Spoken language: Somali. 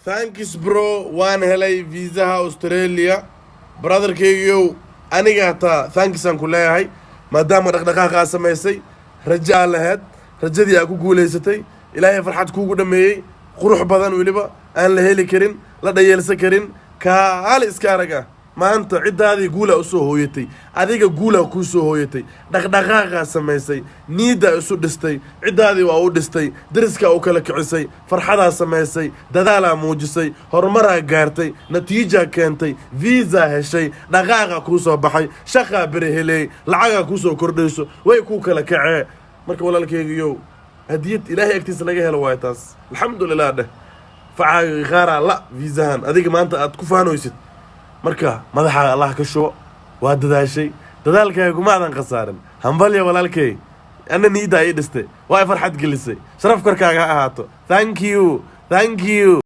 Thanks bro waan helay viisaha Australia brotherkaygiyow aniga hataa thanks aan ku leeyahay maadaama dhaqdhaqaaqa samaysay raja lahayd rajadii aad ku guuleysatay ilaahay farxad kuugu dhameeyay qurux badan waliba aan la heli karin la dhayeelsan karin kaal iska araga maanta cidaadii guula u soo hooyatay adiga guula ku soo hooyatay dhaqdhaqaaqa samaysay niida isu dhistay cidaadii waa u dhistay dariska u kala kicisay farxada samaysay dadaala muujisay horumar gaartay natiija keentay visa heshay dhaqaaqa ku soo baxay shaqa barahelay lacaga ku soo kordhayso way ku kala kacay marka walaalkaygiyow hadiyad ilaahay agtiisa laga helo waa taas alxamdulillah facaaga qaara la viisahan adiga maanta aad ku faanaysid marka madaxa Allah ka shubo waa dadaashay dadaalkaagu ma aadan khasaarin hambalya walaalkay ana niida ay dhistay waa farxad gelisay sharaf korkaaga ahaato thank you